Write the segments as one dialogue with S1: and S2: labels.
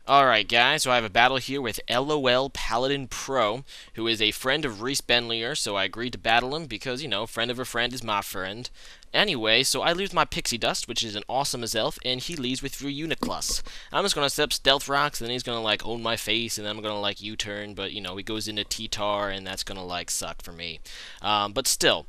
S1: Alright guys, so I have a battle here with lolpaladinpro, who is a friend of Reese Benlier, so I agreed to battle him because, you know, friend of a friend is my friend. Anyway, so I lose my Pixie Dust, which is an awesome as elf, and he leaves with 3 Uniclus. I'm just gonna set up Stealth Rocks, and then he's gonna, like, own my face, and then I'm gonna, like, U-turn, but, you know, he goes into T-Tar, and that's gonna, like, suck for me. But still,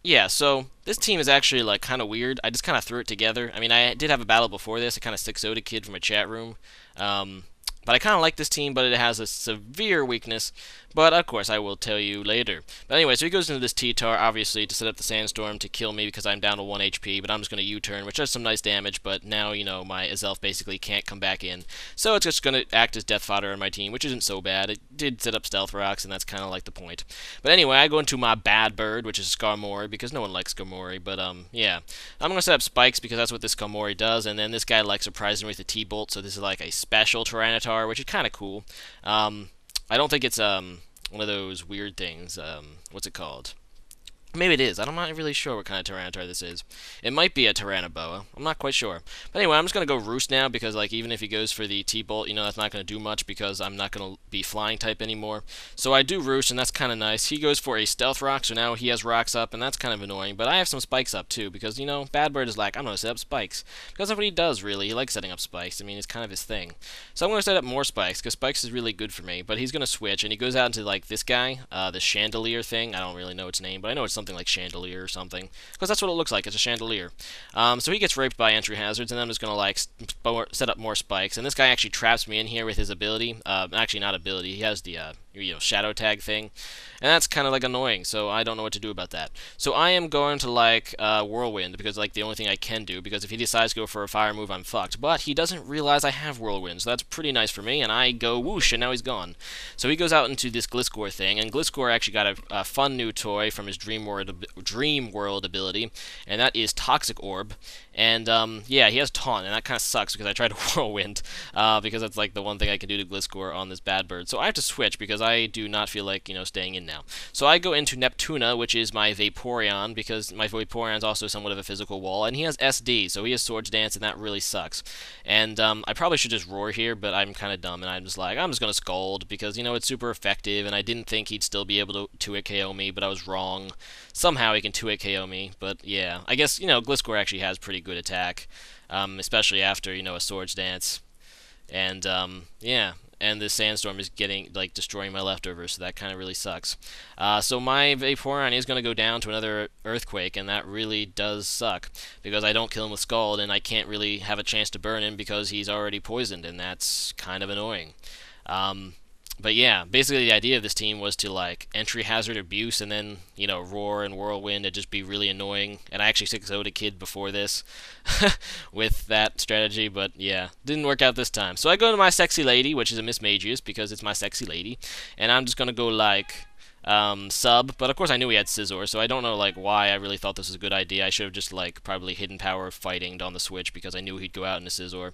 S1: yeah, so this team is actually like kind of weird. I just kind of threw it together. I mean, I did have a battle before this. I kind of 6-0'd a kid from a chat room. But I kind of like this team, but it has a severe weakness. But of course, I will tell you later. But anyway, so he goes into this T-Tar, obviously, to set up the Sandstorm to kill me because I'm down to 1 HP. But I'm just going to U-turn, which does some nice damage. But now, you know, my Azelf basically can't come back in. So it's just going to act as death fodder on my team, which isn't so bad. It did set up Stealth Rocks, and that's kind of like the point. But anyway, I go into my bad bird, which is Skarmory, because no one likes Skarmory. But, yeah. I'm going to set up Spikes because that's what this Skarmory does. And then this guy, like, surprised me with a T-Bolt. So this is like a special Tyranitar, which is kind of cool. I don't think it's one of those weird things. What's it called? Maybe it is. I'm not really sure what kind of Tyranitar this is. It might be a Tyrannoboa. I'm not quite sure. But anyway, I'm just going to go Roost now because, like, even if he goes for the T-Bolt, you know, that's not going to do much because I'm not going to be Flying type anymore. So I do Roost, and that's kind of nice. He goes for a Stealth Rock, so now he has Rocks up, and that's kind of annoying. But I have some Spikes up, too, because, you know, Bad Bird is like, I'm going to set up Spikes. Because that's what he does, really. He likes setting up Spikes. I mean, it's kind of his thing. So I'm going to set up more Spikes, because Spikes is really good for me. But he's going to switch, and he goes out into, like, this guy, the Chandelier thing. I don't really know its name, but I know it's something like Chandelier or something, because that's what it looks like. It's a chandelier. So he gets raped by entry hazards, and I'm just gonna like set up more spikes. And this guy actually traps me in here with his ability. Actually, not ability. He has the you know, shadow tag thing, and that's kind of like annoying. So I don't know what to do about that. So I am going to like whirlwind because like the only thing I can do. Because if he decides to go for a fire move, I'm fucked. But he doesn't realize I have whirlwind, so that's pretty nice for me. And I go whoosh, and now he's gone. So he goes out into this Gliscor thing, and Gliscor actually got a fun new toy from his Dream World ability, and that is Toxic Orb. And yeah, he has Taunt, and that kind of sucks because I tried to whirlwind because that's like the one thing I can do to Gliscor on this bad bird. So I have to switch because I do not feel like, you know, staying in now. So I go into Neptuna, which is my Vaporeon, because my Vaporeon is also somewhat of a physical wall, and he has SD, so he has Swords Dance, and that really sucks. And I probably should just roar here, but I'm kind of dumb, and I'm just like, I'm just gonna Scald because, you know, it's super effective, and I didn't think he'd still be able to 2-hit KO me, but I was wrong. Somehow he can 2-hit KO me, but yeah, I guess, you know, Gliscor actually has pretty good attack, especially after, you know, a Swords Dance. And yeah, and the Sandstorm is getting, like, destroying my leftovers, so that kind of really sucks. So my Vaporeon is going to go down to another Earthquake, and that really does suck, because I don't kill him with Scald, and I can't really have a chance to burn him because he's already poisoned, and that's kind of annoying. But yeah, basically the idea of this team was to like entry hazard abuse and then, you know, roar and whirlwind and just be really annoying. And I actually 6-0'd a kid before this with that strategy, but yeah, didn't work out this time. So I go to my sexy lady, which is a Miss Magius because it's my sexy lady, and I'm just gonna go like sub, but of course I knew he had Scizor, so I don't know like why I really thought this was a good idea. I should have just like probably hidden power fighting on the switch because I knew he'd go out into Scizor.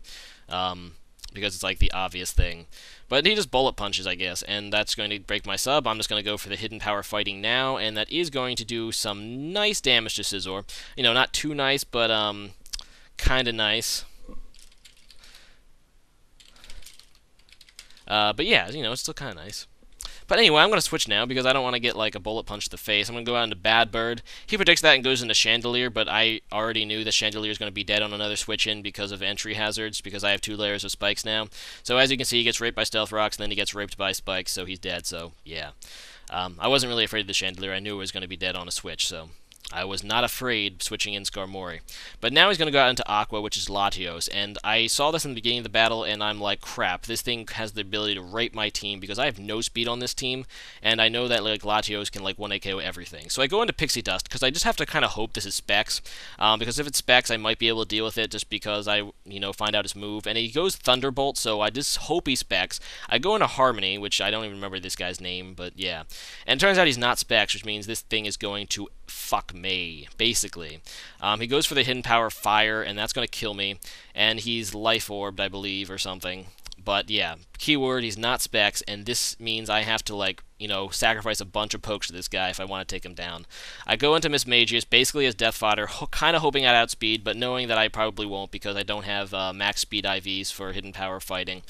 S1: Because it's like the obvious thing. But he just bullet punches, I guess, and that's going to break my sub. I'm just going to go for the hidden power fighting now, and that is going to do some nice damage to Scizor. You know, not too nice, but kind of nice. But yeah, you know, it's still kind of nice. But anyway, I'm going to switch now because I don't want to get like a bullet punch to the face. I'm going to go out into Bad Bird. He predicts that and goes into Chandelier, but I already knew that Chandelier is going to be dead on another switch in because of entry hazards, because I have 2 layers of spikes now. So as you can see, he gets raped by Stealth Rocks, and then he gets raped by spikes, so he's dead, so yeah. I wasn't really afraid of the Chandelier. I knew it was going to be dead on a switch, so I was not afraid switching in Skarmory. But now he's going to go out into Aqua, which is Latios, and I saw this in the beginning of the battle, and I'm like, crap, this thing has the ability to rape my team, because I have no speed on this team, and I know that like Latios can like 1-hit KO everything. So I go into Pixie Dust, because I just have to kind of hope this is Specs, because if it's Specs, I might be able to deal with it, just because I, you know, find out his move, and he goes Thunderbolt, so I just hope he Specs. I go into Harmony, which I don't even remember this guy's name, but yeah. And it turns out he's not Specs, which means this thing is going to fuck me, basically. He goes for the hidden power fire, and that's going to kill me, and he's life orbed, I believe, or something. But yeah, keyword, he's not Specs, and this means I have to like sacrifice a bunch of pokes to this guy if I want to take him down. I go into Miss Magius basically as death fodder, kind of hoping I'd outspeed, but knowing that I probably won't because I don't have max speed IVs for hidden power fighting.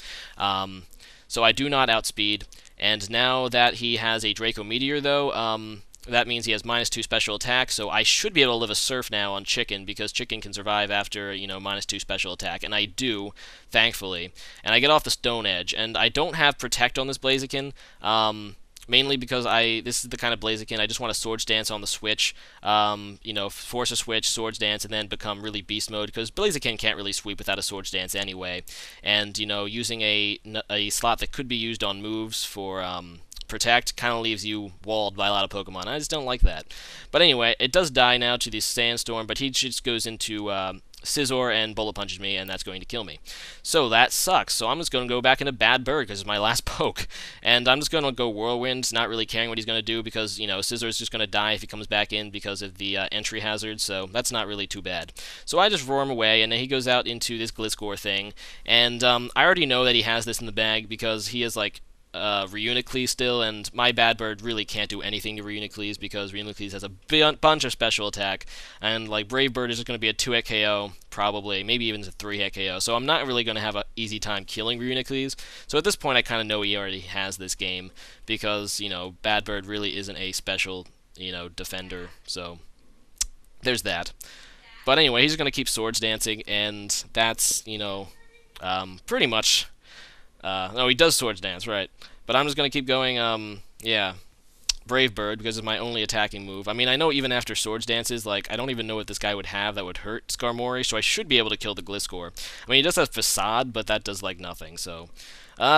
S1: So I do not outspeed, and now that he has a Draco Meteor, though, that means he has -2 special attack, so I should be able to live a Surf now on Chicken, because Chicken can survive after, -2 special attack, and I do, thankfully. And I get off the Stone Edge, and I don't have Protect on this Blaziken, mainly because this is the kind of Blaziken I just want to Swords Dance on the switch, force a switch, Swords Dance, and then become really Beast Mode, because Blaziken can't really sweep without a Swords Dance anyway, and, using a slot that could be used on moves for, Protect kind of leaves you walled by a lot of Pokemon. I just don't like that. But anyway, it does die now to the Sandstorm, but he just goes into Scizor and Bullet Punches me, and that's going to kill me. So that sucks. So I'm just going to go back into Bad Bird because it's my last poke. And I'm just going to go Whirlwind, not really caring what he's going to do because, Scizor is just going to die if he comes back in because of the entry hazard, so that's not really too bad. So I just roar him away, and then he goes out into this Gliscor thing. And I already know that he has this in the bag because he is like Reuniclus still, and my Bad Bird really can't do anything to Reuniclus because Reuniclus has a bunch of special attack, and like Brave Bird is just going to be a 2-hit KO, probably, maybe even a 3-hit KO, so I'm not really going to have an easy time killing Reuniclus. So at this point I kind of know he already has this game because, Bad Bird really isn't a special, defender, so there's that. But anyway, he's going to keep Swords Dancing, and that's, pretty much... no, he does Swords Dance, right. But I'm just going to keep going, yeah, Brave Bird, because it's my only attacking move. I mean, I know even after Swords Dances, like, I don't even know what this guy would have that would hurt Skarmory, so I should be able to kill the Gliscor. I mean, he does have Facade, but that does, like, nothing, so...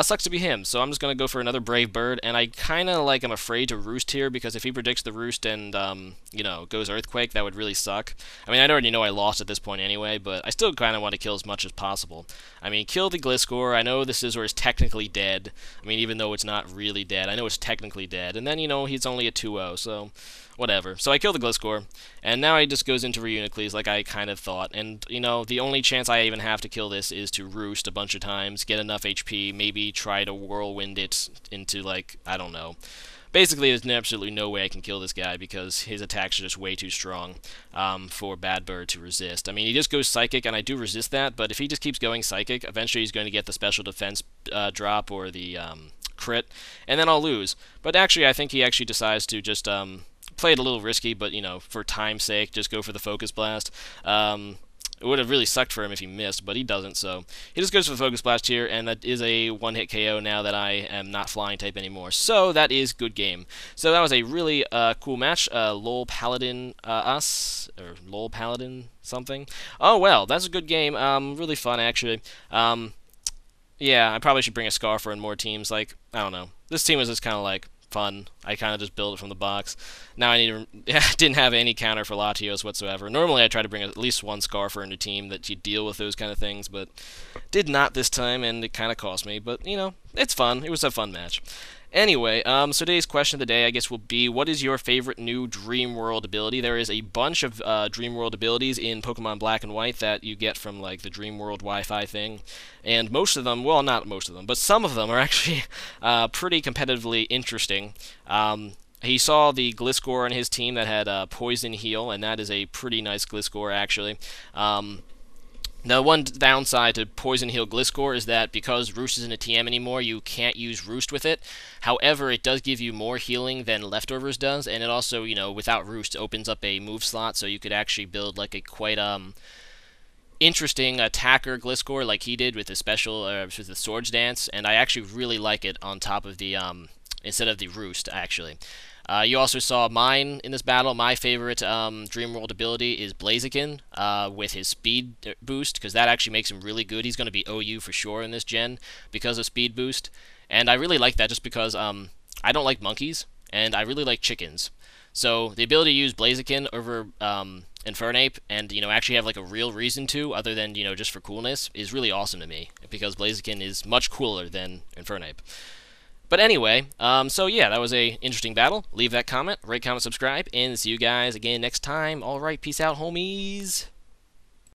S1: sucks to be him, so I'm just going to go for another Brave Bird, and I kind of, am afraid to Roost here, because if he predicts the Roost and, goes Earthquake, that would really suck. I mean, I already know I lost at this point anyway, but I still kind of want to kill as much as possible. I mean, kill the Gliscor, I know the Scizor is technically dead, I mean, even though it's not really dead, I know it's technically dead, and then, he's only a 2-0, so... whatever. So I kill the Gliscor, and now he just goes into Reuniclus like I kind of thought, and, the only chance I even have to kill this is to Roost a bunch of times, get enough HP, maybe try to Whirlwind it into, I don't know. Basically, there's absolutely no way I can kill this guy because his attacks are just way too strong for Bad Bird to resist. I mean, he just goes Psychic, and I do resist that, but if he just keeps going Psychic, eventually he's going to get the Special Defense drop or the crit, and then I'll lose. But actually, I think he actually decides to just... play it a little risky, but, for time's sake, just go for the Focus Blast. It would have really sucked for him if he missed, but he doesn't, so he just goes for the Focus Blast here, and that is a one-hit KO now that I am not Flying type anymore. So that is good game. So that was a really cool match. lolpaladin or lolpaladin something. Oh, well, that's a good game. Really fun, actually. Yeah, I probably should bring a Scarfer in more teams. I don't know. This team was just kind of fun. I kind of just built it from the box. Now I need to... didn't have any counter for Latios whatsoever. Normally I try to bring at least one Scarfer into a team that you deal with those kind of things, but did not this time, and it kind of cost me. But, it's fun. It was a fun match. Anyway, so today's question of the day, I guess, will be, what is your favorite new Dream World ability? There is a bunch of Dream World abilities in Pokemon Black and White that you get from, the Dream World Wi-Fi thing, and most of them, well, not most of them, but some of them are actually pretty competitively interesting. He saw the Gliscor on his team that had Poison Heal, and that is a pretty nice Gliscor, actually. The one downside to Poison Heal Gliscor is that because Roost isn't a TM anymore, you can't use Roost with it. However, it does give you more healing than Leftovers does, and it also, without Roost, opens up a move slot, so you could actually build, a quite, interesting attacker Gliscor like he did with the special, with the Swords Dance, and I actually really like it on top of the, instead of the Roost, actually. You also saw mine in this battle. My favorite Dream World ability is Blaziken with his speed boost, because that actually makes him really good. He's going to be OU for sure in this gen because of speed boost. And I really like that just because I don't like monkeys, and I really like chickens. So the ability to use Blaziken over Infernape and, actually have a real reason to, other than, just for coolness, is really awesome to me, because Blaziken is much cooler than Infernape. But anyway, so yeah, that was a interesting battle. Leave that comment, rate, comment, subscribe, and see you guys again next time. Alright, peace out, homies!